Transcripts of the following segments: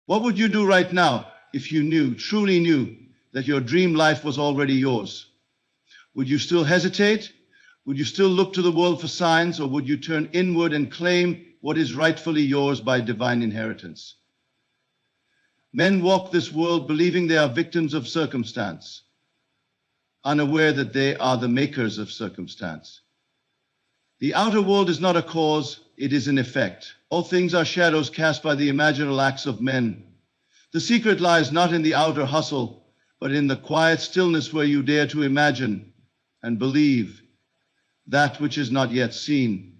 What would you do right now if you knew, truly knew, that your dream life was already yours? Would you still hesitate? Would you still look to the world for signs, or would you turn inward and claim what is rightfully yours by divine inheritance? Men walk this world believing they are victims of circumstance, unaware that they are the makers of circumstance. The outer world is not a cause, it is an effect. All things are shadows cast by the imaginal acts of men. The secret lies not in the outer hustle, but in the quiet stillness where you dare to imagine and believe that which is not yet seen.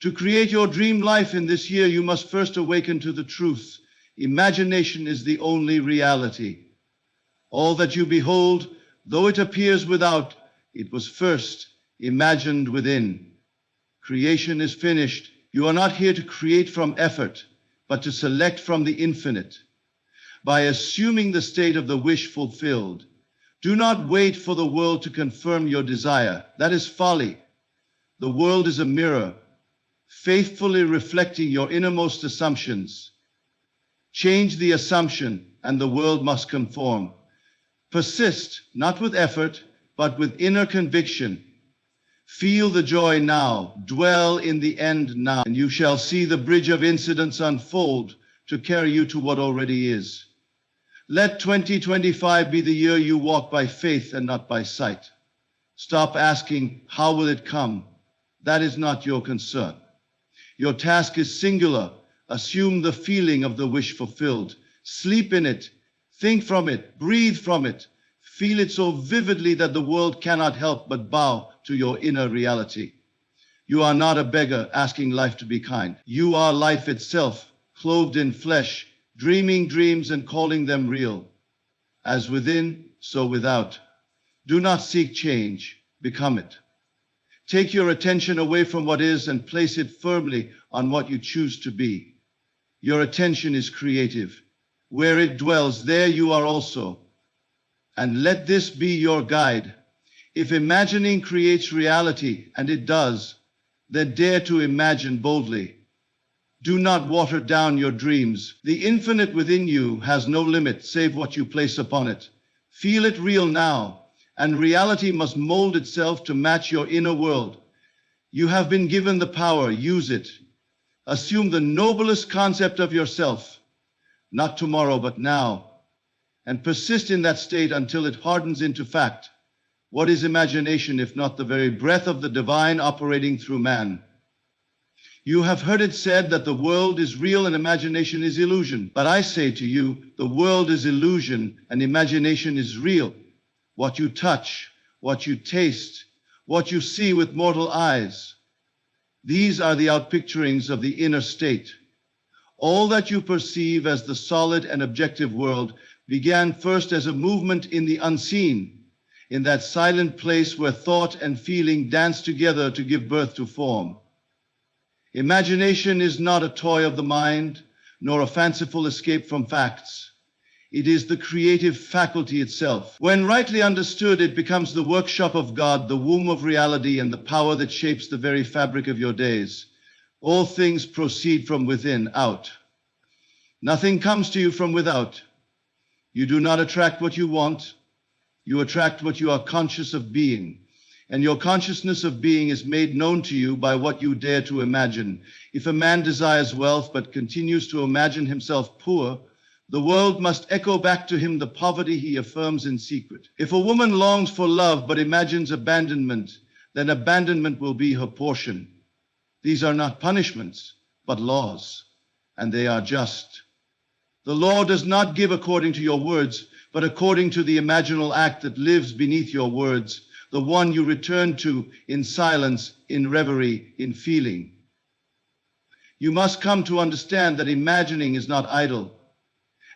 To create your dream life in this year, you must first awaken to the truth. Imagination is the only reality. All that you behold, though it appears without, it was first imagined within. Creation is finished. You are not here to create from effort, but to select from the infinite. By assuming the state of the wish fulfilled, do not wait for the world to confirm your desire. That is folly. The world is a mirror, faithfully reflecting your innermost assumptions. Change the assumption, and the world must conform. Persist, not with effort, but with inner conviction. Feel the joy now, dwell in the end now, and you shall see the bridge of incidents unfold to carry you to what already is. Let 2025 be the year you walk by faith and not by sight. Stop asking, how will it come? That is not your concern. Your task is singular. Assume the feeling of the wish fulfilled. Sleep in it. Think from it. Breathe from it. Feel it so vividly that the world cannot help but bow to your inner reality. You are not a beggar asking life to be kind. You are life itself, clothed in flesh, dreaming dreams and calling them real. As within, so without. Do not seek change. Become it. Take your attention away from what is and place it firmly on what you choose to be. Your attention is creative. Where it dwells, there you are also. And let this be your guide. If imagining creates reality, and it does, then dare to imagine boldly. Do not water down your dreams. The infinite within you has no limit save what you place upon it. Feel it real now, and reality must mold itself to match your inner world. You have been given the power, use it. Assume the noblest concept of yourself, not tomorrow but now, and persist in that state until it hardens into fact. What is imagination if not the very breath of the divine operating through man? You have heard it said that the world is real and imagination is illusion. But I say to you, the world is illusion and imagination is real. What you touch, what you taste, what you see with mortal eyes. These are the outpicturings of the inner state. All that you perceive as the solid and objective world began first as a movement in the unseen, in that silent place where thought and feeling dance together to give birth to form. Imagination is not a toy of the mind, nor a fanciful escape from facts. It is the creative faculty itself. When rightly understood, it becomes the workshop of God, the womb of reality, and the power that shapes the very fabric of your days. All things proceed from within, out. Nothing comes to you from without. You do not attract what you want. You attract what you are conscious of being. And your consciousness of being is made known to you by what you dare to imagine. If a man desires wealth but continues to imagine himself poor, the world must echo back to him the poverty he affirms in secret. If a woman longs for love but imagines abandonment, then abandonment will be her portion. These are not punishments, but laws, and they are just. The law does not give according to your words, but according to the imaginal act that lives beneath your words, the one you return to in silence, in reverie, in feeling. You must come to understand that imagining is not idle.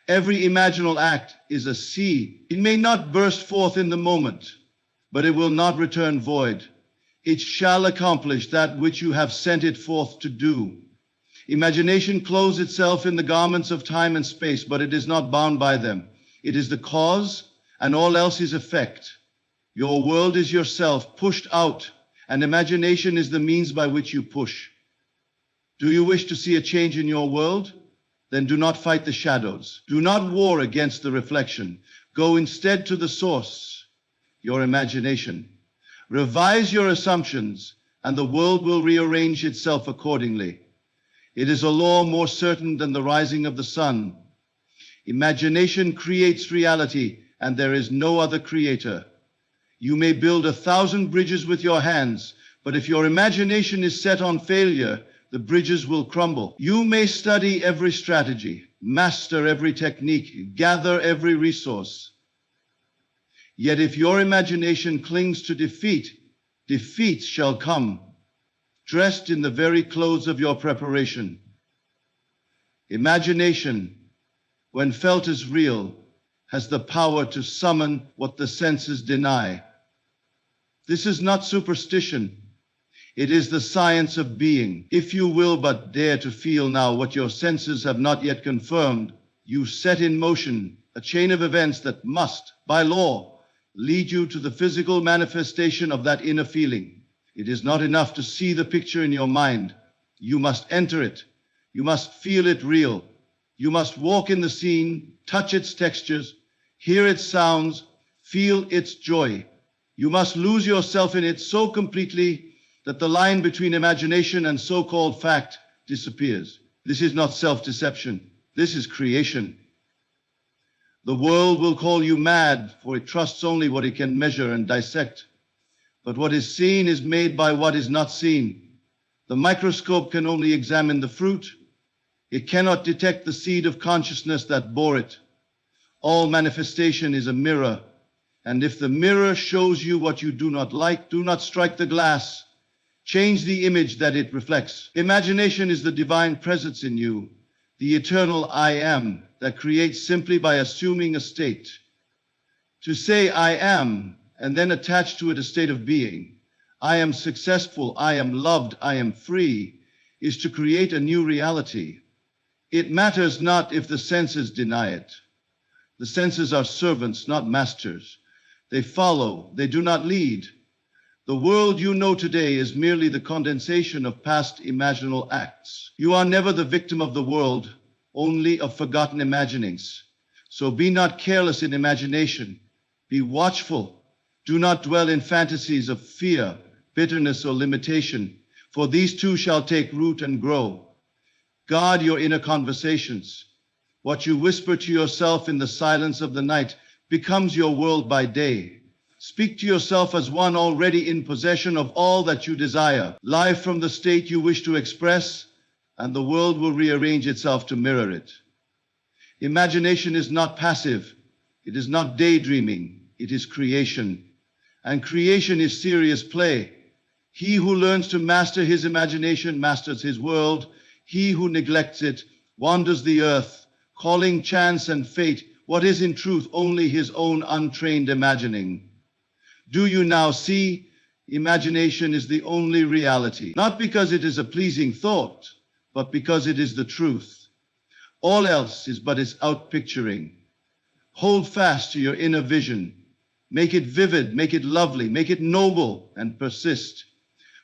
Every imaginal act is a seed. It may not burst forth in the moment, but it will not return void. It shall accomplish that which you have sent it forth to do. Imagination clothes itself in the garments of time and space, but it is not bound by them. It is the cause, and all else is effect. Your world is yourself, pushed out, and imagination is the means by which you push. Do you wish to see a change in your world? then do not fight the shadows. Do not war against the reflection. Go instead to the source, your imagination. Revise your assumptions, and the world will rearrange itself accordingly. It is a law more certain than the rising of the sun. Imagination creates reality, and there is no other creator. You may build 1,000 bridges with your hands, but if your imagination is set on failure, the bridges will crumble. You may study every strategy, master every technique, gather every resource. Yet if your imagination clings to defeat, defeat shall come, dressed in the very clothes of your preparation. Imagination, when felt as real, has the power to summon what the senses deny. This is not superstition. It is the science of being. If you will but dare to feel now what your senses have not yet confirmed, you set in motion a chain of events that must, by law, lead you to the physical manifestation of that inner feeling. It is not enough to see the picture in your mind. You must enter it. You must feel it real. You must walk in the scene, touch its textures, hear its sounds, feel its joy. You must lose yourself in it so completely that the line between imagination and so-called fact disappears. This is not self-deception. This is creation. The world will call you mad, for it trusts only what it can measure and dissect. But what is seen is made by what is not seen. The microscope can only examine the fruit. It cannot detect the seed of consciousness that bore it. All manifestation is a mirror, and if the mirror shows you what you do not like, do not strike the glass. Change the image that it reflects. Imagination is the divine presence in you, the eternal I am that creates simply by assuming a state. To say I am and then attach to it a state of being, I am successful, I am loved, I am free, is to create a new reality. It matters not if the senses deny it. The senses are servants, not masters. They follow, they do not lead. The world you know today is merely the condensation of past imaginal acts. You are never the victim of the world, only of forgotten imaginings. So be not careless in imagination. Be watchful. Do not dwell in fantasies of fear, bitterness, or limitation, for these too shall take root and grow. Guard your inner conversations. What you whisper to yourself in the silence of the night becomes your world by day. Speak to yourself as one already in possession of all that you desire. Live from the state you wish to express, and the world will rearrange itself to mirror it. Imagination is not passive. It is not daydreaming. It is creation. And creation is serious play. He who learns to master his imagination masters his world. He who neglects it wanders the earth, calling chance and fate what is in truth only his own untrained imagining. Do you now see? Imagination is the only reality, not because it is a pleasing thought, but because it is the truth. All else is but its outpicturing. Hold fast to your inner vision. Make it vivid, make it lovely, make it noble, and persist.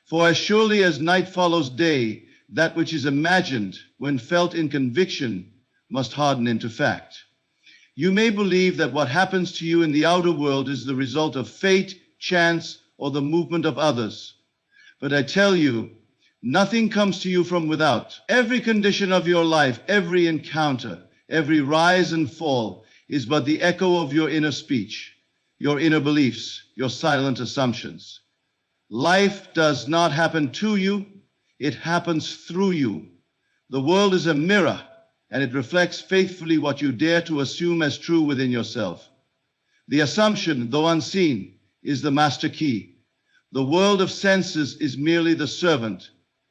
For as surely as night follows day, that which is imagined, when felt in conviction, must harden into fact. You may believe that what happens to you in the outer world is the result of fate, chance, or the movement of others. But I tell you, nothing comes to you from without. Every condition of your life, every encounter, every rise and fall is but the echo of your inner speech, your inner beliefs, your silent assumptions. Life does not happen to you, it happens through you. The world is a mirror, and it reflects faithfully what you dare to assume as true within yourself. The assumption, though unseen, is the master key. The world of senses is merely the servant.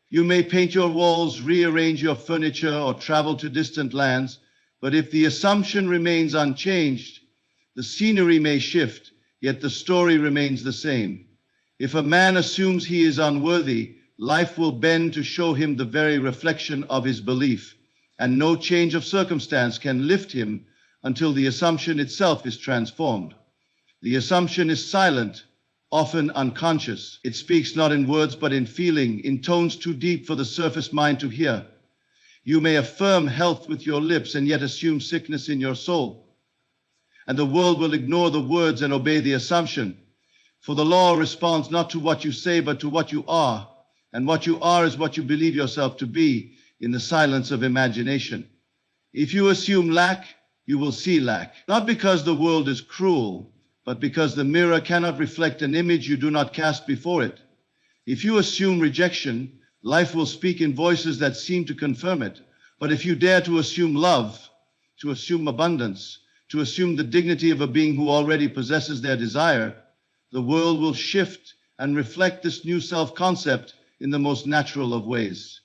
You may paint your walls, rearrange your furniture, or travel to distant lands, but if the assumption remains unchanged, the scenery may shift, yet the story remains the same. If a man assumes he is unworthy, life will bend to show him the very reflection of his belief, and no change of circumstance can lift him until the assumption itself is transformed. The assumption is silent, often unconscious. It speaks not in words but in feeling, in tones too deep for the surface mind to hear. You may affirm health with your lips and yet assume sickness in your soul. And the world will ignore the words and obey the assumption. For the law responds not to what you say, but to what you are. And what you are is what you believe yourself to be in the silence of imagination. If you assume lack, you will see lack. Not because the world is cruel, but because the mirror cannot reflect an image you do not cast before it. If you assume rejection, life will speak in voices that seem to confirm it. But if you dare to assume love, to assume abundance, to assume the dignity of a being who already possesses their desire, the world will shift and reflect this new self-concept in the most natural of ways.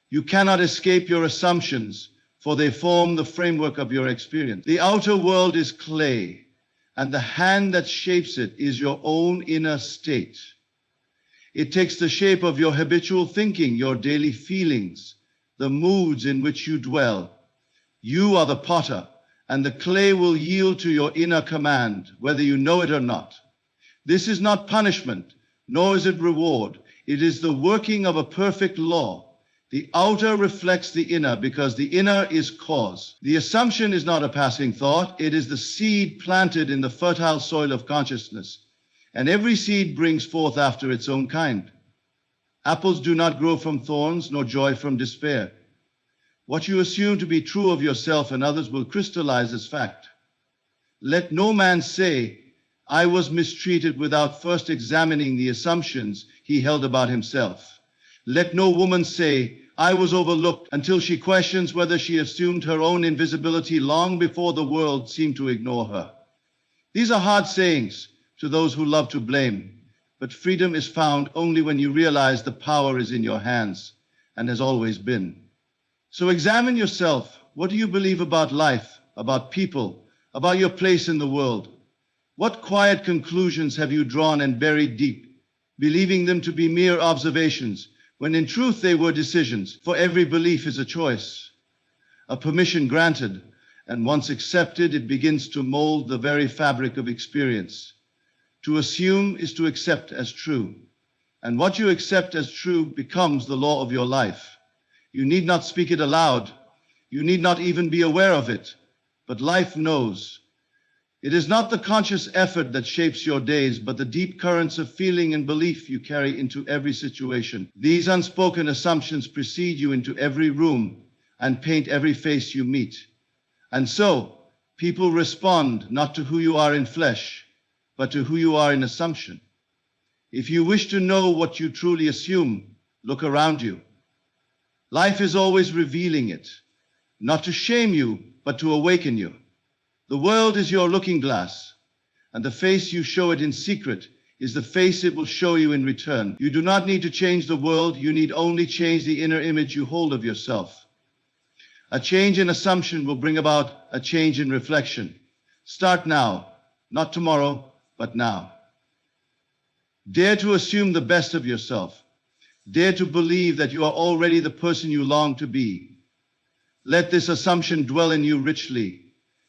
You cannot escape your assumptions, for they form the framework of your experience. The outer world is clay, and the hand that shapes it is your own inner state. It takes the shape of your habitual thinking, your daily feelings, the moods in which you dwell. You are the potter, and the clay will yield to your inner command, whether you know it or not. This is not punishment, nor is it reward. It is the working of a perfect law. The outer reflects the inner because the inner is cause. The assumption is not a passing thought. It is the seed planted in the fertile soil of consciousness. And every seed brings forth after its own kind. Apples do not grow from thorns, nor joy from despair. What you assume to be true of yourself and others will crystallize as fact. Let no man say, I was mistreated without first examining the assumptions he held about himself. Let no woman say, I was overlooked, until she questions whether she assumed her own invisibility long before the world seemed to ignore her. These are hard sayings to those who love to blame, but freedom is found only when you realize the power is in your hands and has always been. So examine yourself. What do you believe about life, about people, about your place in the world? What quiet conclusions have you drawn and buried deep, believing them to be mere observations, when in truth they were decisions? For every belief is a choice, a permission granted, and once accepted, it begins to mold the very fabric of experience. To assume is to accept as true, and what you accept as true becomes the law of your life. You need not speak it aloud. You need not even be aware of it, but life knows. It is not the conscious effort that shapes your days, but the deep currents of feeling and belief you carry into every situation. These unspoken assumptions precede you into every room and paint every face you meet. And so, people respond not to who you are in flesh, but to who you are in assumption. If you wish to know what you truly assume, look around you. Life is always revealing it, not to shame you, but to awaken you. The world is your looking glass, and the face you show it in secret is the face it will show you in return. You do not need to change the world. You need only change the inner image you hold of yourself. A change in assumption will bring about a change in reflection. Start now, not tomorrow, but now. Dare to assume the best of yourself. Dare to believe that you are already the person you long to be. Let this assumption dwell in you richly.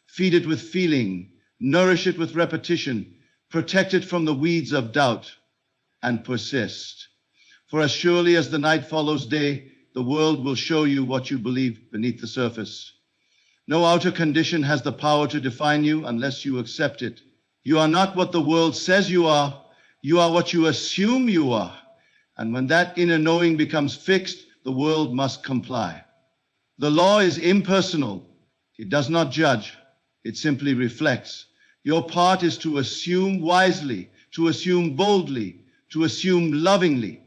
Feed it with feeling, nourish it with repetition, protect it from the weeds of doubt, and persist. For as surely as the night follows day, the world will show you what you believe beneath the surface. No outer condition has the power to define you unless you accept it. You are not what the world says you are what you assume you are. And when that inner knowing becomes fixed, the world must comply. The law is impersonal. It does not judge. It simply reflects. Your part is to assume wisely, to assume boldly, to assume lovingly,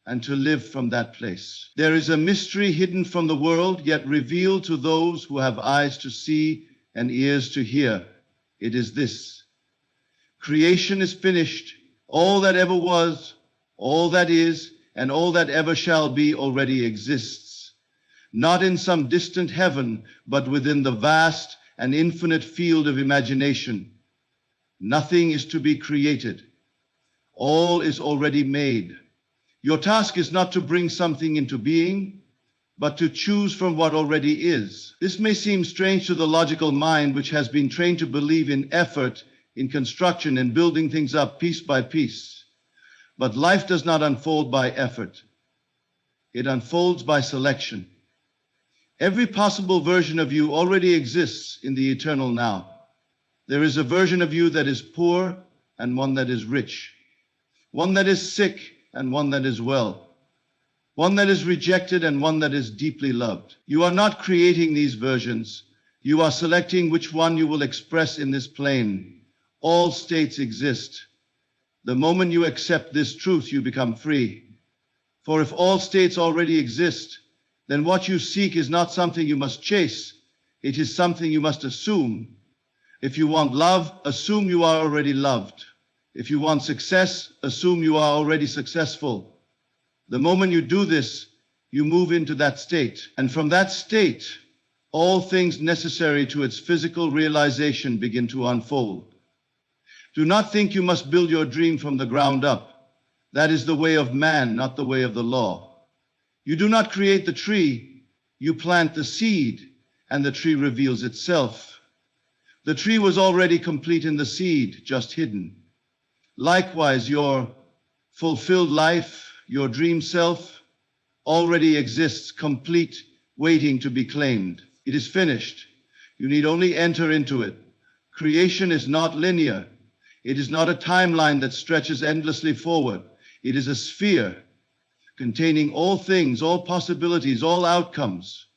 and to live from that place. There is a mystery hidden from the world, yet revealed to those who have eyes to see and ears to hear. It is this. Creation is finished. All that ever was, all that is, and all that ever shall be already exists. Not in some distant heaven, but within the vast and infinite field of imagination. Nothing is to be created. All is already made. Your task is not to bring something into being, but to choose from what already is. This may seem strange to the logical mind, which has been trained to believe in effort, in construction, and building things up piece by piece. But life does not unfold by effort. It unfolds by selection. Every possible version of you already exists in the eternal now. There is a version of you that is poor and one that is rich, one that is sick and one that is well, one that is rejected and one that is deeply loved. You are not creating these versions. You are selecting which one you will express in this plane. All states exist. The moment you accept this truth, you become free. For if all states already exist, then what you seek is not something you must chase. It is something you must assume. If you want love, assume you are already loved. If you want success, assume you are already successful. The moment you do this, you move into that state. And from that state, all things necessary to its physical realization begin to unfold. Do not think you must build your dream from the ground up. That is the way of man, not the way of the law. You do not create the tree, you plant the seed, and the tree reveals itself. The tree was already complete in the seed, just hidden. Likewise, your fulfilled life, your dream self, already exists complete, waiting to be claimed. It is finished. You need only enter into it. Creation is not linear. It is not a timeline that stretches endlessly forward. It is a sphere containing all things, all possibilities, all outcomes,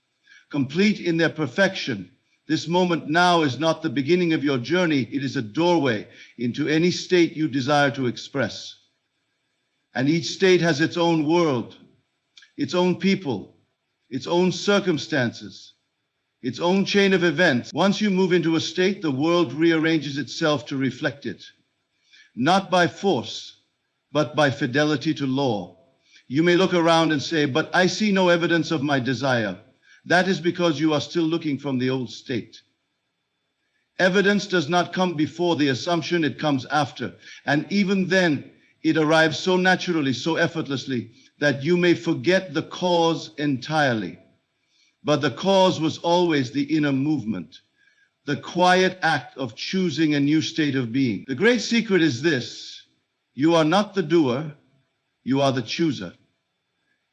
complete in their perfection. This moment now is not the beginning of your journey. It is a doorway into any state you desire to express. And each state has its own world, its own people, its own circumstances, its own chain of events. Once you move into a state, the world rearranges itself to reflect it. Not by force, but by fidelity to law. You may look around and say, but I see no evidence of my desire. That is because you are still looking from the old state. Evidence does not come before the assumption, it comes after. And even then, it arrives so naturally, so effortlessly, that you may forget the cause entirely. But the cause was always the inner movement, the quiet act of choosing a new state of being. The great secret is this: you are not the doer, you are the chooser.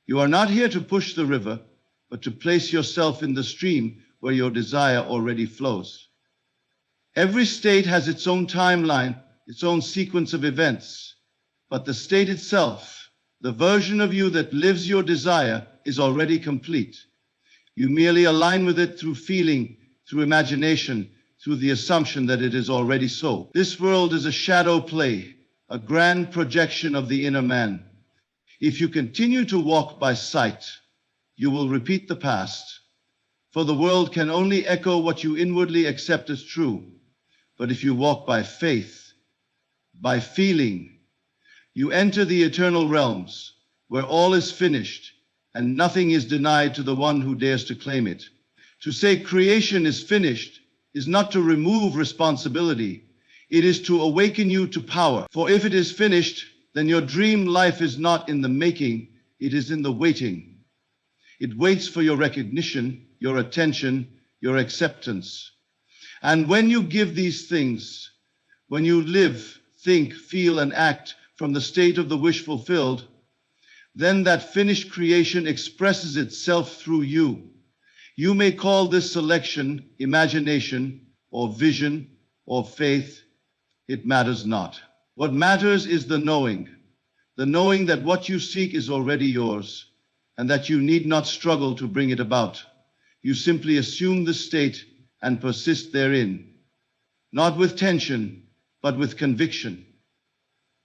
You are not here to push the river, but to place yourself in the stream where your desire already flows. Every state has its own timeline, its own sequence of events, but the state itself, the version of you that lives your desire, is already complete. You merely align with it through feeling, through imagination, through the assumption that it is already so. This world is a shadow play, a grand projection of the inner man. If you continue to walk by sight, you will repeat the past, for the world can only echo what you inwardly accept as true. But if you walk by faith, by feeling, you enter the eternal realms, where all is finished and nothing is denied to the one who dares to claim it. To say creation is finished is not to remove responsibility. It is to awaken you to power. For if it is finished, then your dream life is not in the making, it is in the waiting. It waits for your recognition, your attention, your acceptance. And when you give these things, when you live, think, feel, and act from the state of the wish fulfilled, then that finished creation expresses itself through you. You may call this selection imagination or vision or faith. It matters not. What matters is the knowing that what you seek is already yours and that you need not struggle to bring it about. You simply assume the state and persist therein, not with tension, but with conviction,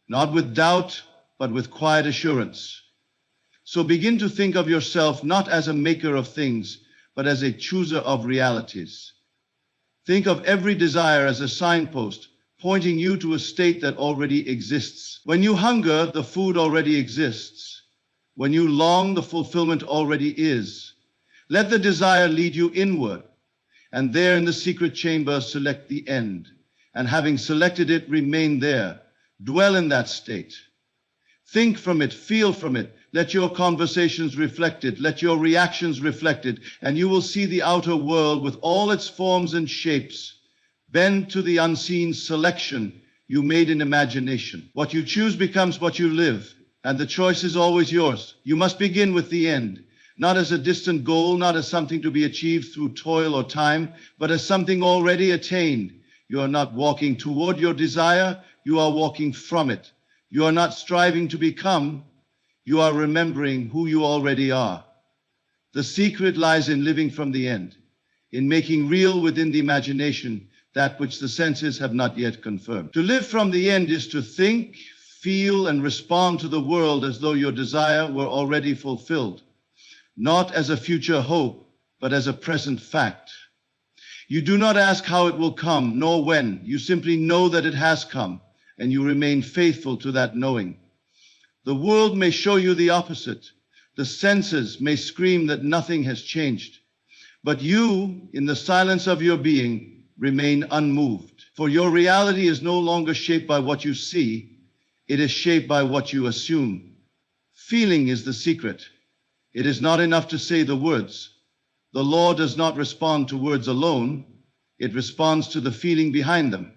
not with doubt, but with quiet assurance. So begin to think of yourself not as a maker of things, but as a chooser of realities. Think of every desire as a signpost, pointing you to a state that already exists. When you hunger, the food already exists. When you long, the fulfillment already is. Let the desire lead you inward, and there in the secret chamber select the end. And having selected it, remain there. Dwell in that state. Think from it, feel from it. Let your conversations reflect it. Let your reactions reflect it. And you will see the outer world with all its forms and shapes bend to the unseen selection you made in imagination. What you choose becomes what you live, and the choice is always yours. You must begin with the end, not as a distant goal, not as something to be achieved through toil or time, but as something already attained. You are not walking toward your desire, you are walking from it. You are not striving to become, you are remembering who you already are. The secret lies in living from the end, in making real within the imagination that which the senses have not yet confirmed. To live from the end is to think, feel, and respond to the world as though your desire were already fulfilled, not as a future hope, but as a present fact. You do not ask how it will come, nor when. You simply know that it has come, and you remain faithful to that knowing. The world may show you the opposite. The senses may scream that nothing has changed. But you, in the silence of your being, remain unmoved. For your reality is no longer shaped by what you see, it is shaped by what you assume. Feeling is the secret. It is not enough to say the words. The law does not respond to words alone, it responds to the feeling behind them.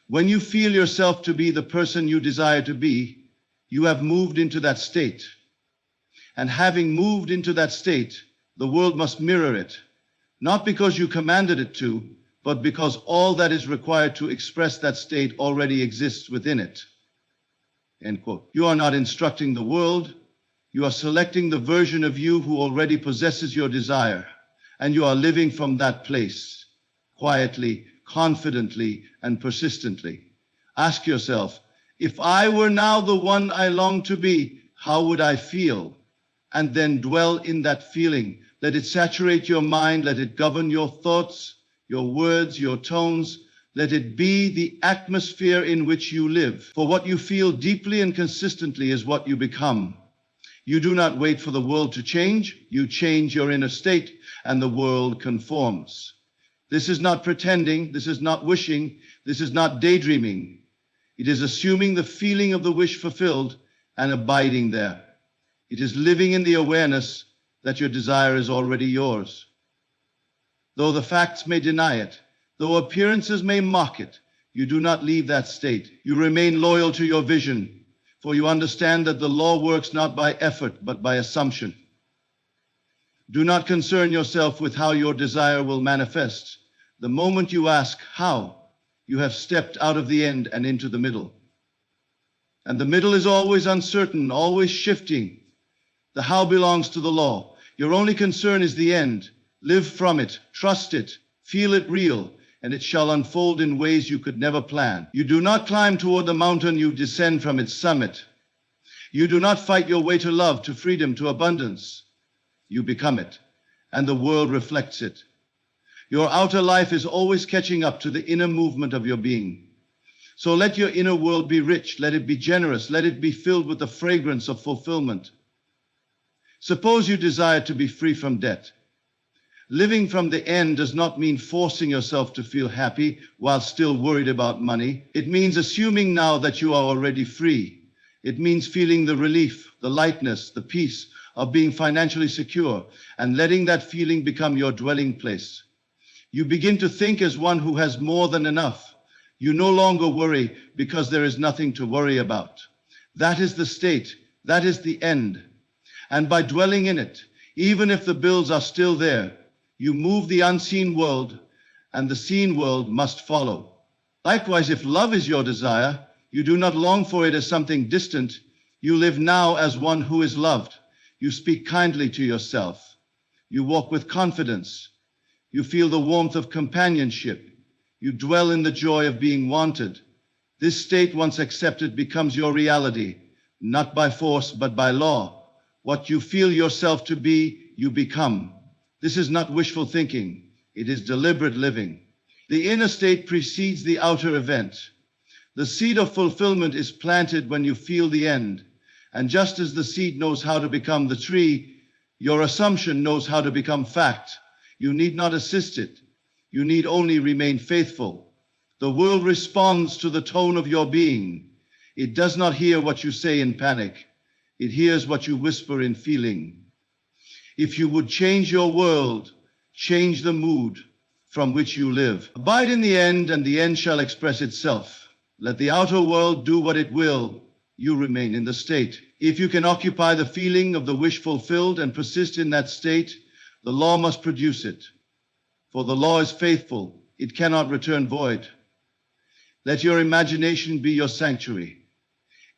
When you feel yourself to be the person you desire to be, you have moved into that state. And having moved into that state, the world must mirror it, not because you commanded it to, but because all that is required to express that state already exists within it. End quote. You are not instructing the world, you are selecting the version of you who already possesses your desire, and you are living from that place, quietly, confidently, and persistently. Ask yourself, if I were now the one I long to be, how would I feel? And then dwell in that feeling. Let it saturate your mind, let it govern your thoughts, your words, your tones. Let it be the atmosphere in which you live. For what you feel deeply and consistently is what you become. You do not wait for the world to change. You change your inner state, and the world conforms. This is not pretending. This is not wishing. This is not daydreaming. It is assuming the feeling of the wish fulfilled and abiding there. It is living in the awareness that your desire is already yours. Though the facts may deny it, though appearances may mock it, you do not leave that state. You remain loyal to your vision, for you understand that the law works not by effort, but by assumption. Do not concern yourself with how your desire will manifest. The moment you ask how, you have stepped out of the end and into the middle. And the middle is always uncertain, always shifting. The how belongs to the law. Your only concern is the end. Live from it, trust it, feel it real, and it shall unfold in ways you could never plan. You do not climb toward the mountain, you descend from its summit. You do not fight your way to love, to freedom, to abundance. You become it, and the world reflects it. Your outer life is always catching up to the inner movement of your being. So let your inner world be rich, let it be generous, let it be filled with the fragrance of fulfillment. Suppose you desire to be free from debt. Living from the end does not mean forcing yourself to feel happy while still worried about money. It means assuming now that you are already free. It means feeling the relief, the lightness, the peace of being financially secure and letting that feeling become your dwelling place. You begin to think as one who has more than enough. You no longer worry because there is nothing to worry about. That is the state. That is the end. And by dwelling in it, even if the bills are still there, you move the unseen world, and the seen world must follow. Likewise, if love is your desire, you do not long for it as something distant. You live now as one who is loved. You speak kindly to yourself. You walk with confidence. You feel the warmth of companionship. You dwell in the joy of being wanted. This state, once accepted, becomes your reality, not by force, but by law. What you feel yourself to be, you become. This is not wishful thinking. It is deliberate living. The inner state precedes the outer event. The seed of fulfillment is planted when you feel the end. And just as the seed knows how to become the tree, your assumption knows how to become fact. You need not assist it. You need only remain faithful. The world responds to the tone of your being. It does not hear what you say in panic. It hears what you whisper in feeling. If you would change your world, change the mood from which you live. Abide in the end, and the end shall express itself. Let the outer world do what it will. you remain in the state. If you can occupy the feeling of the wish fulfilled and persist in that state, the law must produce it. For the law is faithful, it cannot return void. Let your imagination be your sanctuary.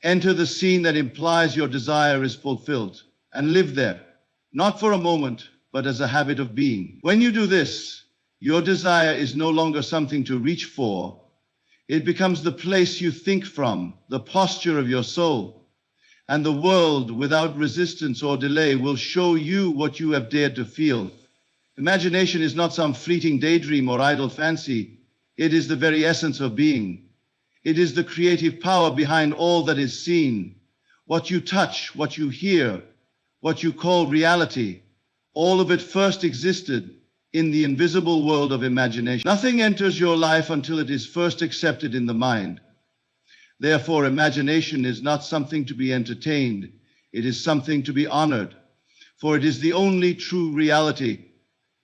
Enter the scene that implies your desire is fulfilled, and live there, not for a moment, but as a habit of being. When you do this, your desire is no longer something to reach for. It becomes the place you think from, the posture of your soul. And the world, without resistance or delay, will show you what you have dared to feel. Imagination is not some fleeting daydream or idle fancy. It is the very essence of being. It is the creative power behind all that is seen. What you touch, what you hear, what you call reality, all of it first existed in the invisible world of imagination. Nothing enters your life until it is first accepted in the mind. Therefore, imagination is not something to be entertained. It is something to be honored, for it is the only true reality.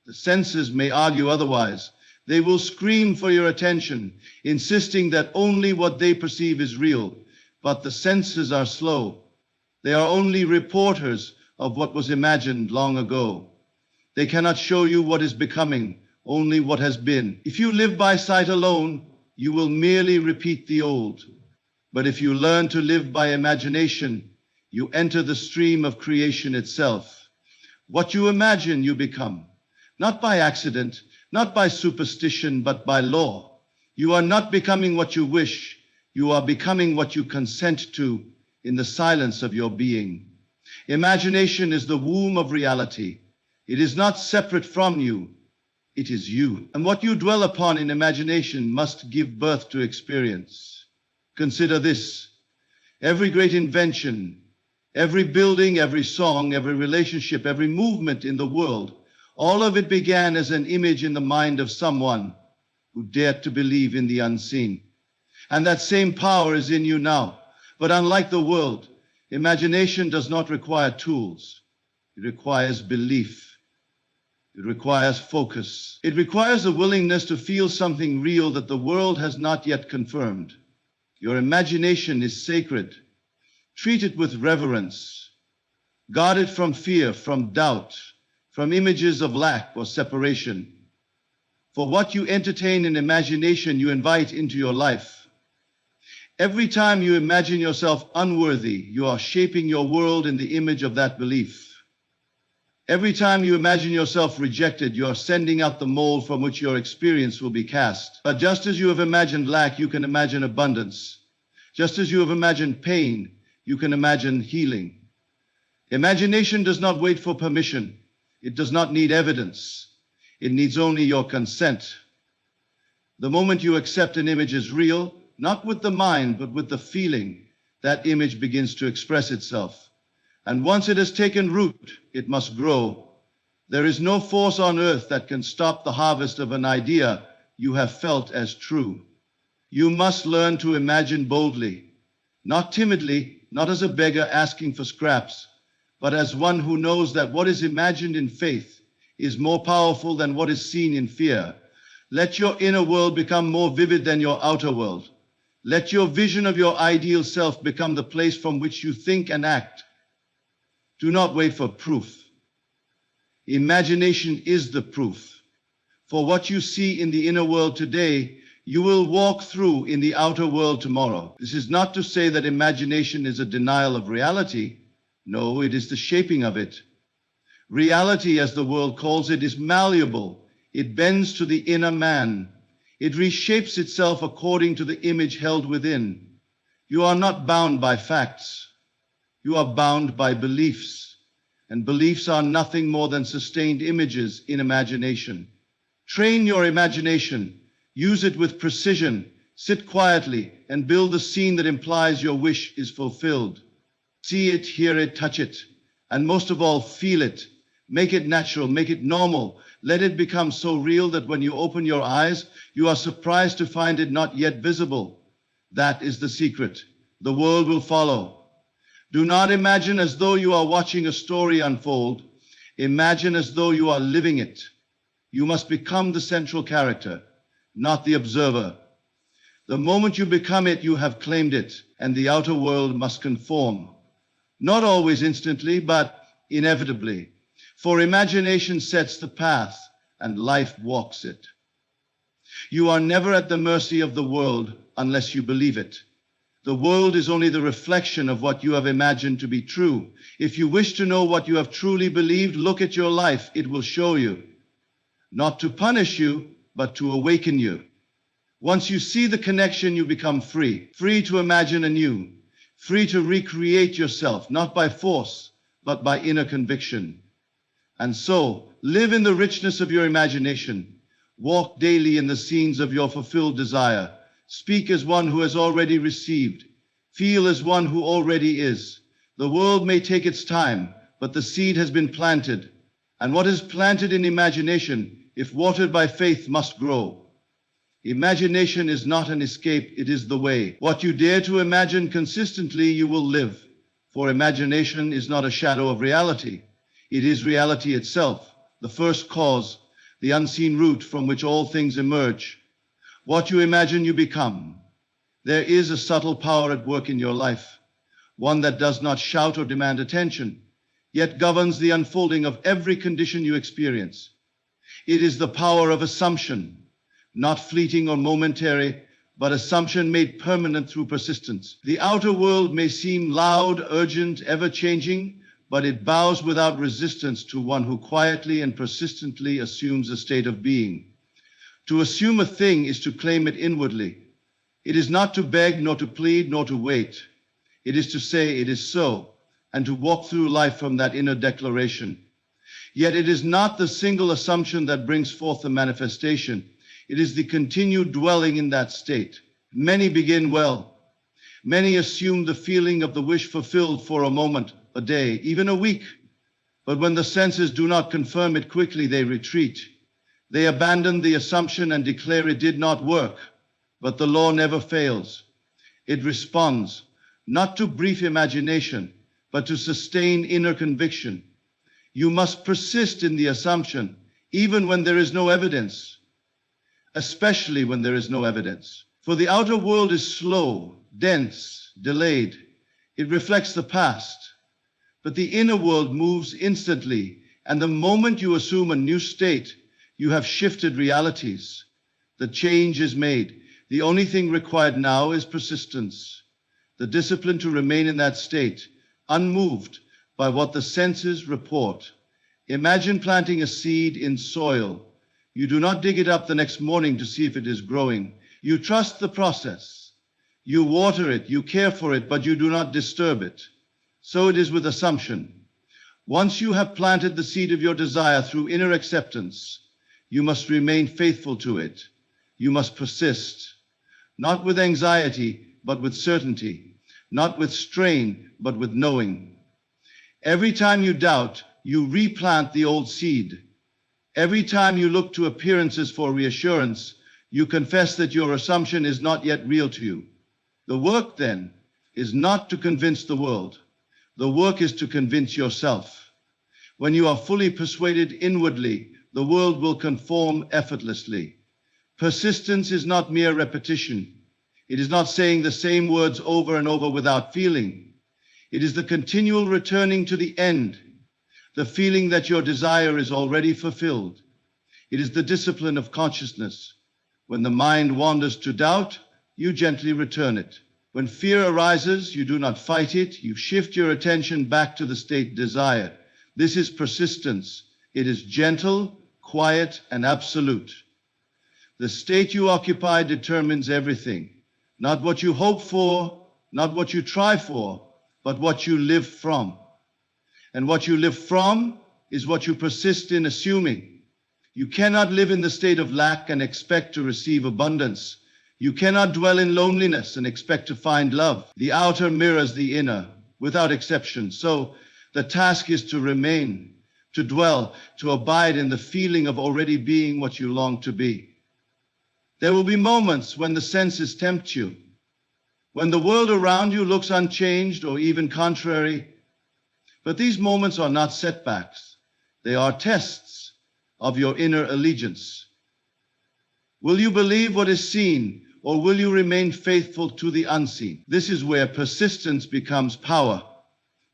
The senses may argue otherwise. They will scream for your attention, insisting that only what they perceive is real. But the senses are slow. They are only reporters of what was imagined long ago. They cannot show you what is becoming, only what has been. If you live by sight alone, you will merely repeat the old. But if you learn to live by imagination, you enter the stream of creation itself. What you imagine, you become. Not by accident, not by superstition, but by law. You are not becoming what you wish. You are becoming what you consent to in the silence of your being. Imagination is the womb of reality. It is not separate from you. It is you. And what you dwell upon in imagination must give birth to experience. Consider this. Every great invention, every building, every song, every relationship, every movement in the world, all of it began as an image in the mind of someone who dared to believe in the unseen. And that same power is in you now. But unlike the world, imagination does not require tools. It requires belief. It requires focus. It requires a willingness to feel something real that the world has not yet confirmed. Your imagination is sacred. Treat it with reverence. Guard it from fear, from doubt, from images of lack or separation. For what you entertain in imagination, you invite into your life. Every time you imagine yourself unworthy, you are shaping your world in the image of that belief. Every time you imagine yourself rejected, you are sending out the mold from which your experience will be cast. But just as you have imagined lack, you can imagine abundance. Just as you have imagined pain, you can imagine healing. Imagination does not wait for permission. It does not need evidence. It needs only your consent. The moment you accept an image as real, not with the mind, but with the feeling, that image begins to express itself. And once it has taken root, it must grow. There is no force on earth that can stop the harvest of an idea you have felt as true. You must learn to imagine boldly, not timidly, not as a beggar asking for scraps, but as one who knows that what is imagined in faith is more powerful than what is seen in fear. Let your inner world become more vivid than your outer world. Let your vision of your ideal self become the place from which you think and act. Do not wait for proof. Imagination is the proof. For what you see in the inner world today, you will walk through in the outer world tomorrow. This is not to say that imagination is a denial of reality. No, it is the shaping of it. Reality, as the world calls it, is malleable. It bends to the inner man. It reshapes itself according to the image held within. You are not bound by facts. You are bound by beliefs, and beliefs are nothing more than sustained images in imagination. Train your imagination, use it with precision, sit quietly, and build the scene that implies your wish is fulfilled. See it, hear it, touch it, and most of all, feel it. Make it natural, make it normal. Let it become so real that when you open your eyes, you are surprised to find it not yet visible. That is the secret. The world will follow. Do not imagine as though you are watching a story unfold. Imagine as though you are living it. You must become the central character, not the observer. The moment you become it, you have claimed it, and the outer world must conform. Not always instantly, but inevitably. For imagination sets the path, and life walks it. You are never at the mercy of the world unless you believe it. The world is only the reflection of what you have imagined to be true. If you wish to know what you have truly believed, look at your life. It will show you. Not to punish you, but to awaken you. Once you see the connection, you become free. Free to imagine anew. Free to recreate yourself, not by force, but by inner conviction. And so, live in the richness of your imagination. Walk daily in the scenes of your fulfilled desire. Speak as one who has already received. Feel as one who already is. The world may take its time, but the seed has been planted. And what is planted in imagination, if watered by faith, must grow. Imagination is not an escape, it is the way. What you dare to imagine consistently, you will live. For imagination is not a shadow of reality. It is reality itself, the first cause, the unseen root from which all things emerge. What you imagine, you become. There is a subtle power at work in your life, one that does not shout or demand attention, yet governs the unfolding of every condition you experience. It is the power of assumption, not fleeting or momentary, but assumption made permanent through persistence. The outer world may seem loud, urgent, ever-changing, but it bows without resistance to one who quietly and persistently assumes a state of being. To assume a thing is to claim it inwardly. It is not to beg, nor to plead, nor to wait. It is to say it is so, and to walk through life from that inner declaration. Yet it is not the single assumption that brings forth the manifestation. It is the continued dwelling in that state. Many begin well. Many assume the feeling of the wish fulfilled for a moment, a day, even a week. But when the senses do not confirm it quickly, they retreat. They abandon the assumption and declare it did not work. But the law never fails. It responds, not to brief imagination, but to sustained inner conviction. You must persist in the assumption, even when there is no evidence, especially when there is no evidence. For the outer world is slow, dense, delayed. It reflects the past. But the inner world moves instantly, and the moment you assume a new state, you have shifted realities. The change is made. The only thing required now is persistence, the discipline to remain in that state, unmoved by what the senses report. Imagine planting a seed in soil. You do not dig it up the next morning to see if it is growing. You trust the process. You water it, you care for it, but you do not disturb it. So it is with assumption. Once you have planted the seed of your desire through inner acceptance, you must remain faithful to it. You must persist, not with anxiety, but with certainty, not with strain, but with knowing. Every time you doubt, you replant the old seed. Every time you look to appearances for reassurance, you confess that your assumption is not yet real to you. The work, then, is not to convince the world. The work is to convince yourself. When you are fully persuaded inwardly, the world will conform effortlessly. Persistence is not mere repetition. It is not saying the same words over and over without feeling. It is the continual returning to the end, the feeling that your desire is already fulfilled. It is the discipline of consciousness. When the mind wanders to doubt, you gently return it. When fear arises, you do not fight it. You shift your attention back to the state desired. This is persistence. It is gentle, quiet, and absolute. The state you occupy determines everything. Not what you hope for, not what you try for, but what you live from. And what you live from is what you persist in assuming. You cannot live in the state of lack and expect to receive abundance. You cannot dwell in loneliness and expect to find love. The outer mirrors the inner, without exception. So the task is to remain, to dwell, to abide in the feeling of already being what you long to be. There will be moments when the senses tempt you, when the world around you looks unchanged or even contrary. But these moments are not setbacks. They are tests of your inner allegiance. Will you believe what is seen, or will you remain faithful to the unseen? This is where persistence becomes power.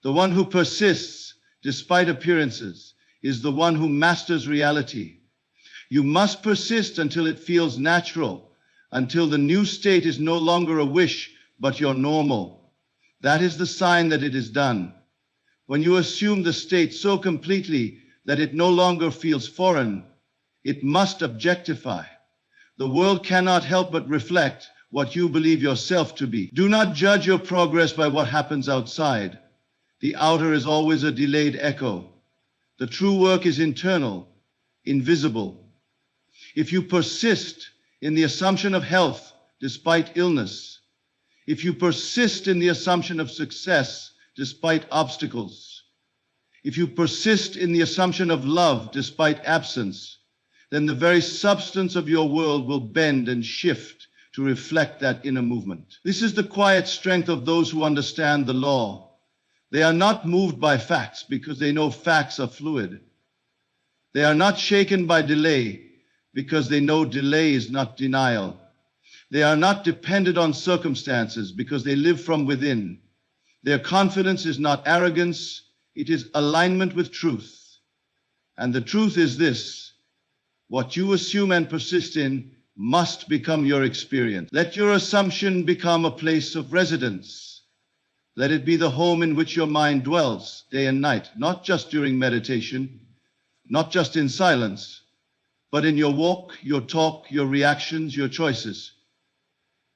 The one who persists despite appearances is the one who masters reality. You must persist until it feels natural, until the new state is no longer a wish, but your normal. That is the sign that it is done. When you assume the state so completely that it no longer feels foreign, it must objectify. The world cannot help but reflect what you believe yourself to be. Do not judge your progress by what happens outside. The outer is always a delayed echo. The true work is internal, invisible. If you persist in the assumption of health despite illness, if you persist in the assumption of success despite obstacles, if you persist in the assumption of love despite absence, then the very substance of your world will bend and shift to reflect that inner movement. This is the quiet strength of those who understand the law. They are not moved by facts because they know facts are fluid. They are not shaken by delay because they know delay is not denial. They are not dependent on circumstances because they live from within. Their confidence is not arrogance, it is alignment with truth. And the truth is this: what you assume and persist in must become your experience. Let your assumption become a place of residence. Let it be the home in which your mind dwells day and night, not just during meditation, not just in silence, but in your walk, your talk, your reactions, your choices.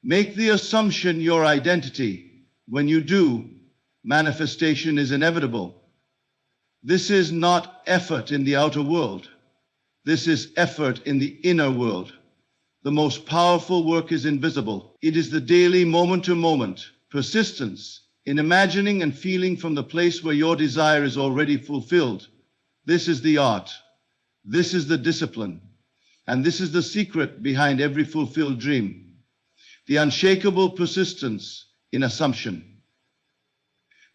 Make the assumption your identity. When you do, manifestation is inevitable. This is not effort in the outer world. This is effort in the inner world. The most powerful work is invisible. It is the daily moment-to-moment persistence in imagining and feeling from the place where your desire is already fulfilled. This is the art. This is the discipline. And this is the secret behind every fulfilled dream. The unshakable persistence in assumption.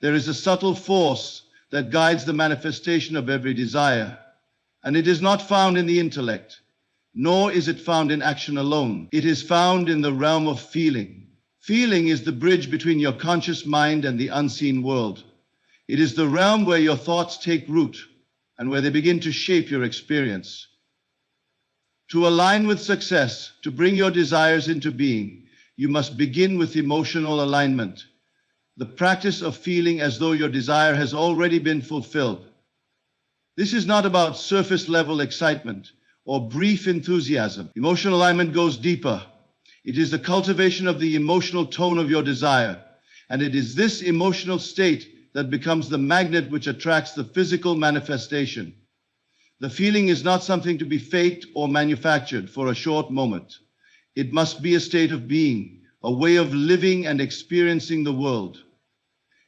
There is a subtle force that guides the manifestation of every desire, and it is not found in the intellect, nor is it found in action alone. It is found in the realm of feeling. Feeling is the bridge between your conscious mind and the unseen world. It is the realm where your thoughts take root and where they begin to shape your experience. To align with success, to bring your desires into being, you must begin with emotional alignment, the practice of feeling as though your desire has already been fulfilled. This is not about surface-level excitement or brief enthusiasm. Emotional alignment goes deeper. It is the cultivation of the emotional tone of your desire, and it is this emotional state that becomes the magnet which attracts the physical manifestation. The feeling is not something to be faked or manufactured for a short moment. It must be a state of being, a way of living and experiencing the world.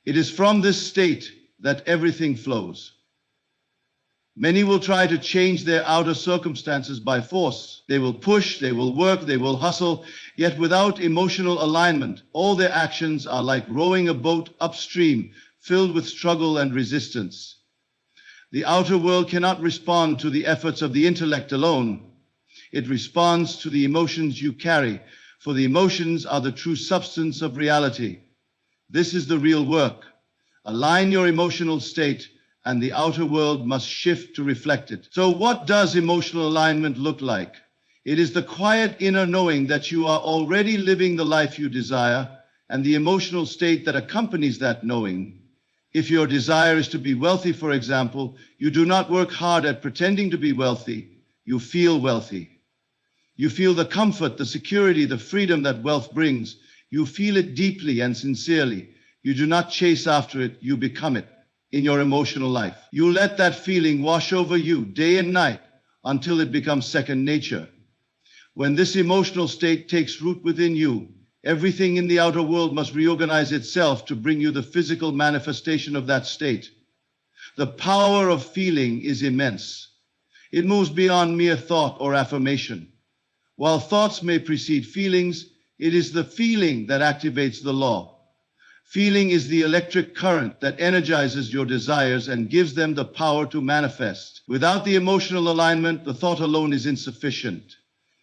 It is from this state that everything flows. Many will try to change their outer circumstances by force. They will push, they will work, they will hustle, yet without emotional alignment, all their actions are like rowing a boat upstream, filled with struggle and resistance. The outer world cannot respond to the efforts of the intellect alone. It responds to the emotions you carry, for the emotions are the true substance of reality. This is the real work. Align your emotional state, and the outer world must shift to reflect it. So what does emotional alignment look like? It is the quiet inner knowing that you are already living the life you desire, and the emotional state that accompanies that knowing. If your desire is to be wealthy, for example, you do not work hard at pretending to be wealthy. You feel wealthy. You feel the comfort, the security, the freedom that wealth brings. You feel it deeply and sincerely. You do not chase after it, you become it. In your emotional life, you let that feeling wash over you day and night until it becomes second nature. When this emotional state takes root within you, everything in the outer world must reorganize itself to bring you the physical manifestation of that state. The power of feeling is immense. It moves beyond mere thought or affirmation. While thoughts may precede feelings, it is the feeling that activates the law. Feeling is the electric current that energizes your desires and gives them the power to manifest. Without the emotional alignment, the thought alone is insufficient.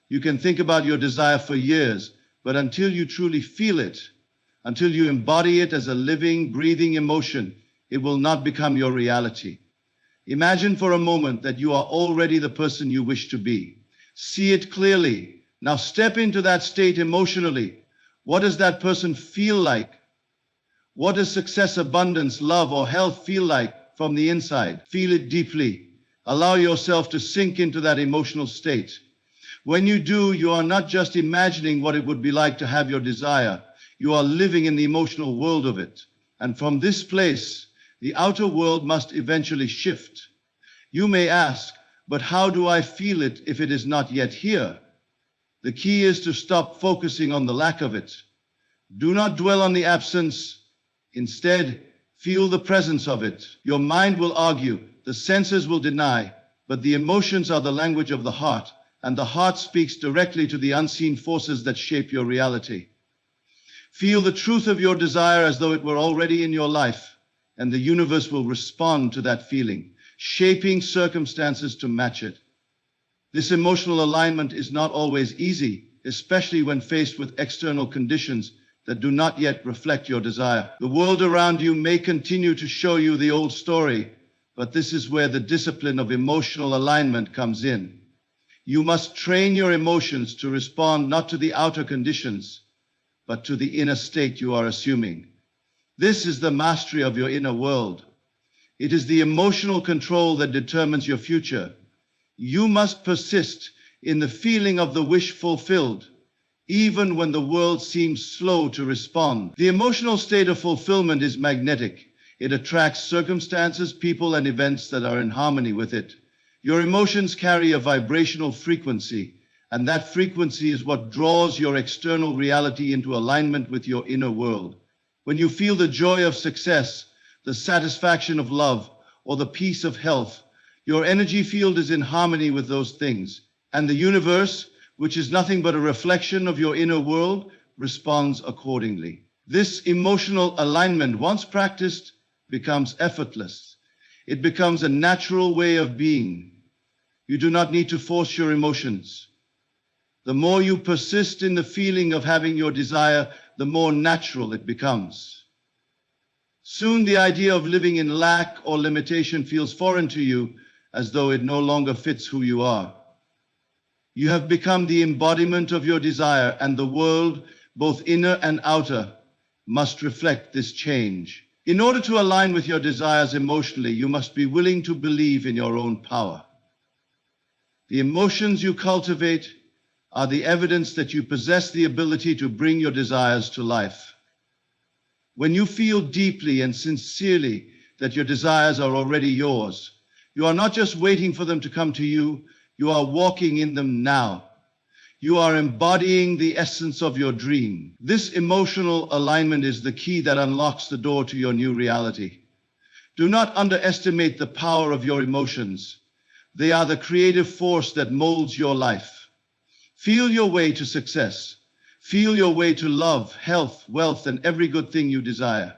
You can think about your desire for years, But until you truly feel it, until you embody it as a living, breathing emotion, it will not become your reality. Imagine for a moment that you are already the person you wish to be. See it clearly. Now step into that state emotionally. What does that person feel like? What does success, abundance, love, or health feel like from the inside? Feel it deeply. Allow yourself to sink into that emotional state. When you do, you are not just imagining what it would be like to have your desire. You are living in the emotional world of it. And from this place, the outer world must eventually shift. You may ask, but how do I feel it if it is not yet here? The key is to stop focusing on the lack of it. Do not dwell on the absence. Instead, feel the presence of it. Your mind will argue, the senses will deny, but the emotions are the language of the heart, and the heart speaks directly to the unseen forces that shape your reality. Feel the truth of your desire as though it were already in your life, and the universe will respond to that feeling, shaping circumstances to match it. This emotional alignment is not always easy, especially when faced with external conditions that do not yet reflect your desire. The world around you may continue to show you the old story, but this is where the discipline of emotional alignment comes in. You must train your emotions to respond not to the outer conditions, but to the inner state you are assuming. This is the mastery of your inner world. It is the emotional control that determines your future. You must persist in the feeling of the wish fulfilled, even when the world seems slow to respond. The emotional state of fulfillment is magnetic. It attracts circumstances, people, and events that are in harmony with it. Your emotions carry a vibrational frequency, and that frequency is what draws your external reality into alignment with your inner world. When you feel the joy of success, the satisfaction of love, or the peace of health, your energy field is in harmony with those things, and the universe, which is nothing but a reflection of your inner world, responds accordingly. This emotional alignment, once practiced, becomes effortless. It becomes a natural way of being. You do not need to force your emotions. The more you persist in the feeling of having your desire, the more natural it becomes. Soon the idea of living in lack or limitation feels foreign to you, as though it no longer fits who you are. You have become the embodiment of your desire, and the world, both inner and outer, must reflect this change. In order to align with your desires emotionally, you must be willing to believe in your own power. The emotions you cultivate are the evidence that you possess the ability to bring your desires to life. When you feel deeply and sincerely that your desires are already yours, you are not just waiting for them to come to you, you are walking in them now. You are embodying the essence of your dream. This emotional alignment is the key that unlocks the door to your new reality. Do not underestimate the power of your emotions. They are the creative force that molds your life. Feel your way to success. Feel your way to love, health, wealth, and every good thing you desire.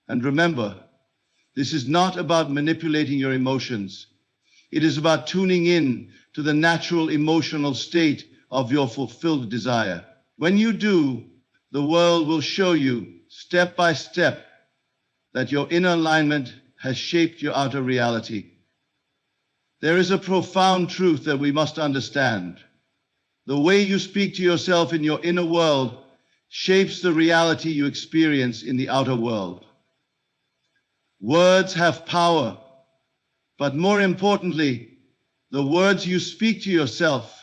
And remember, this is not about manipulating your emotions. It is about tuning in to the natural emotional state of your fulfilled desire. When you do, the world will show you, step by step, that your inner alignment has shaped your outer reality. There is a profound truth that we must understand. The way you speak to yourself in your inner world shapes the reality you experience in the outer world. Words have power, but more importantly, the words you speak to yourself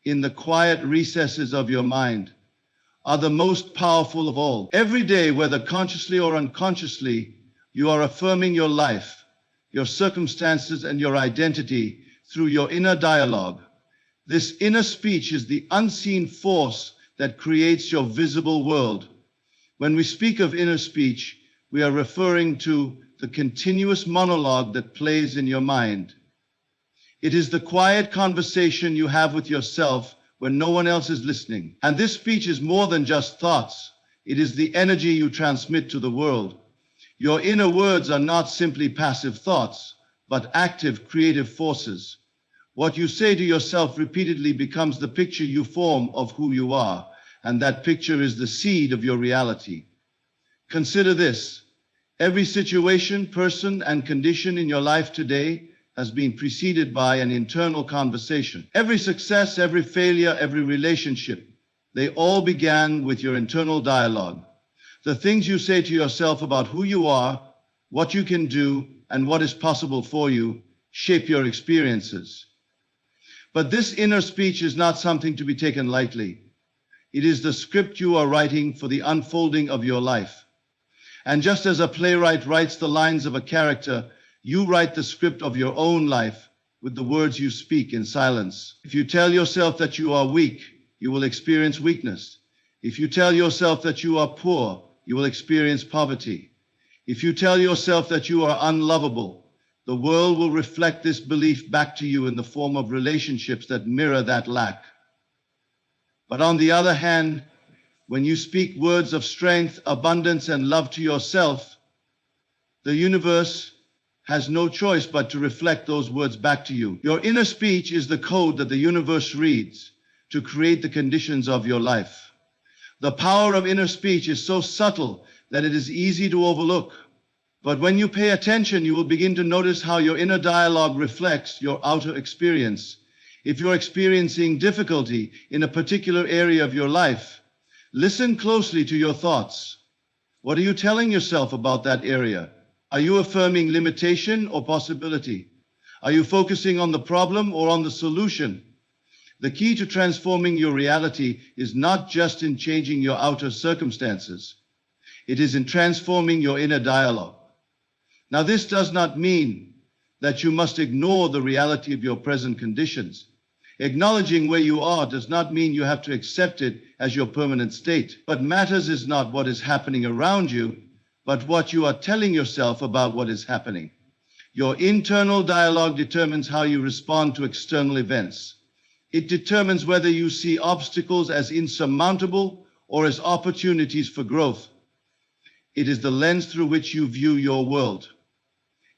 in the quiet recesses of your mind are the most powerful of all. Every day, whether consciously or unconsciously, you are affirming your life, your circumstances, and your identity through your inner dialogue. This inner speech is the unseen force that creates your visible world. When we speak of inner speech, we are referring to the continuous monologue that plays in your mind. It is the quiet conversation you have with yourself when no one else is listening. And this speech is more than just thoughts. It is the energy you transmit to the world. Your inner words are not simply passive thoughts, but active, creative forces. What you say to yourself repeatedly becomes the picture you form of who you are. and that picture is the seed of your reality. Consider this. Every situation, person, and condition in your life today has been preceded by an internal conversation. Every success, every failure, every relationship, they all began with your internal dialogue. The things you say to yourself about who you are, what you can do, and what is possible for you shape your experiences. But this inner speech is not something to be taken lightly. It is the script you are writing for the unfolding of your life. And just as a playwright writes the lines of a character, you write the script of your own life with the words you speak in silence. If you tell yourself that you are weak, you will experience weakness. If you tell yourself that you are poor, you will experience poverty. If you tell yourself that you are unlovable, the world will reflect this belief back to you in the form of relationships that mirror that lack. But on the other hand, when you speak words of strength, abundance, and love to yourself, the universe has no choice but to reflect those words back to you. Your inner speech is the code that the universe reads to create the conditions of your life. The power of inner speech is so subtle that it is easy to overlook. But when you pay attention, you will begin to notice how your inner dialogue reflects your outer experience. If you're experiencing difficulty in a particular area of your life, listen closely to your thoughts. What are you telling yourself about that area? Are you affirming limitation or possibility? Are you focusing on the problem or on the solution? The key to transforming your reality is not just in changing your outer circumstances. It is in transforming your inner dialogue. Now, this does not mean that you must ignore the reality of your present conditions. Acknowledging where you are does not mean you have to accept it as your permanent state. What matters is not what is happening around you, but what you are telling yourself about what is happening. Your internal dialogue determines how you respond to external events. It determines whether you see obstacles as insurmountable or as opportunities for growth. It is the lens through which you view your world.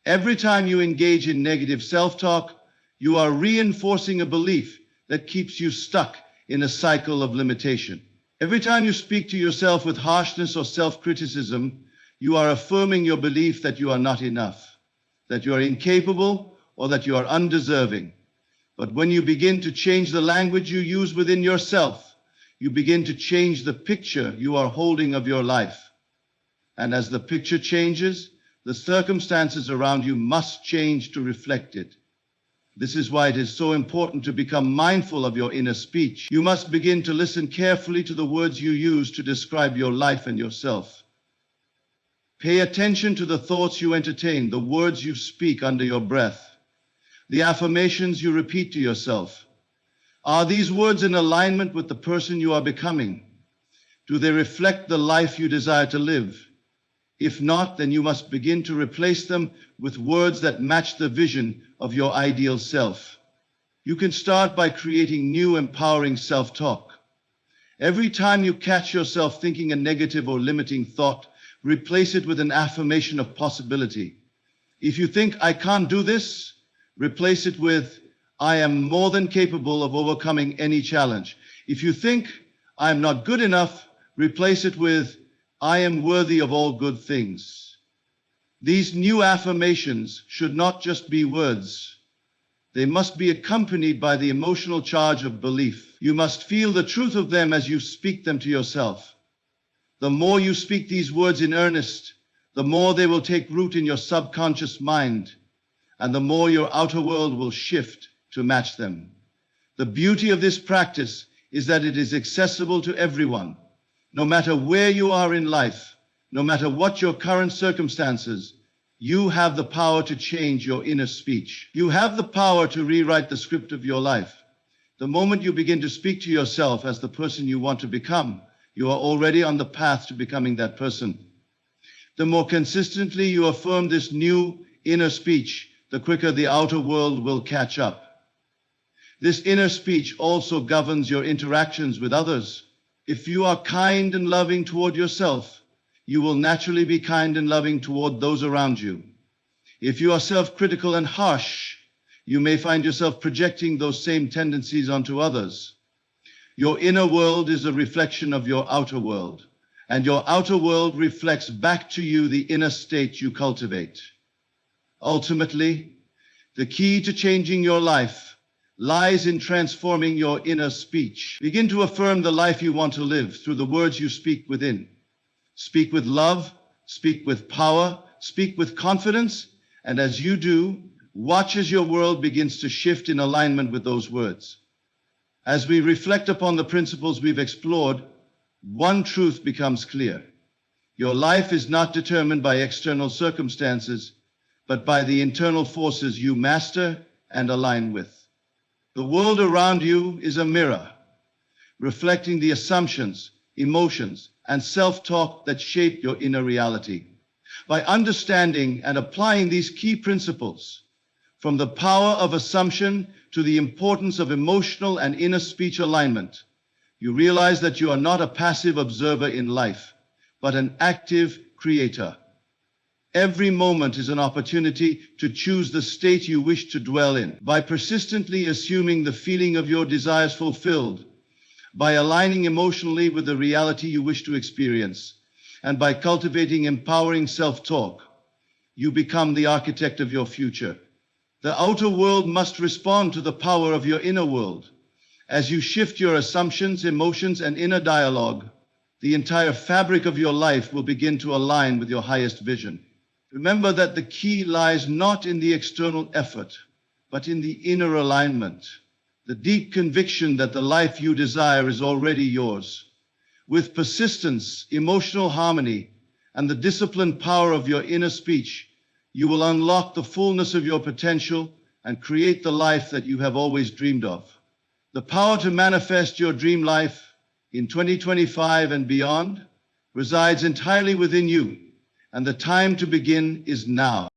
Every time you engage in negative self-talk, you are reinforcing a belief that keeps you stuck in a cycle of limitation. Every time you speak to yourself with harshness or self-criticism, you are affirming your belief that you are not enough, that you are incapable, or that you are undeserving. But when you begin to change the language you use within yourself, you begin to change the picture you are holding of your life. And as the picture changes, the circumstances around you must change to reflect it. This is why it is so important to become mindful of your inner speech. You must begin to listen carefully to the words you use to describe your life and yourself. Pay attention to the thoughts you entertain, the words you speak under your breath, the affirmations you repeat to yourself. Are these words in alignment with the person you are becoming? Do they reflect the life you desire to live? If not, then you must begin to replace them with words that match the vision of your ideal self. You can start by creating new, empowering self-talk. Every time you catch yourself thinking a negative or limiting thought, replace it with an affirmation of possibility. If you think, "I can't do this," replace it with, "I am more than capable of overcoming any challenge." If you think, "I am not good enough," replace it with, "I am worthy of all good things." These new affirmations should not just be words. They must be accompanied by the emotional charge of belief. You must feel the truth of them as you speak them to yourself. The more you speak these words in earnest, the more they will take root in your subconscious mind, and the more your outer world will shift to match them. The beauty of this practice is that it is accessible to everyone. No matter where you are in life, no matter what your current circumstances, you have the power to change your inner speech. You have the power to rewrite the script of your life. The moment you begin to speak to yourself as the person you want to become, you are already on the path to becoming that person. The more consistently you affirm this new inner speech, the quicker the outer world will catch up. This inner speech also governs your interactions with others. If you are kind and loving toward yourself, you will naturally be kind and loving toward those around you. If you are self-critical and harsh, you may find yourself projecting those same tendencies onto others. Your inner world is a reflection of your outer world, and your outer world reflects back to you the inner state you cultivate. Ultimately, the key to changing your life lies in transforming your inner speech. Begin to affirm the life you want to live through the words you speak within. Speak with love, speak with power, speak with confidence, and as you do, watch as your world begins to shift in alignment with those words. As we reflect upon the principles we've explored, one truth becomes clear. Your life is not determined by external circumstances, but by the internal forces you master and align with. The world around you is a mirror, reflecting the assumptions, emotions, and self-talk that shape your inner reality. By understanding and applying these key principles, from the power of assumption to the importance of emotional and inner speech alignment, you realize that you are not a passive observer in life, but an active creator. Every moment is an opportunity to choose the state you wish to dwell in. By persistently assuming the feeling of your desires fulfilled, by aligning emotionally with the reality you wish to experience, and by cultivating empowering self-talk, you become the architect of your future. The outer world must respond to the power of your inner world. As you shift your assumptions, emotions, and inner dialogue, the entire fabric of your life will begin to align with your highest vision. Remember that the key lies not in the external effort, but in the inner alignment, the deep conviction that the life you desire is already yours. With persistence, emotional harmony, and the disciplined power of your inner speech, you will unlock the fullness of your potential and create the life that you have always dreamed of. The power to manifest your dream life in 2025 and beyond resides entirely within you, and the time to begin is now.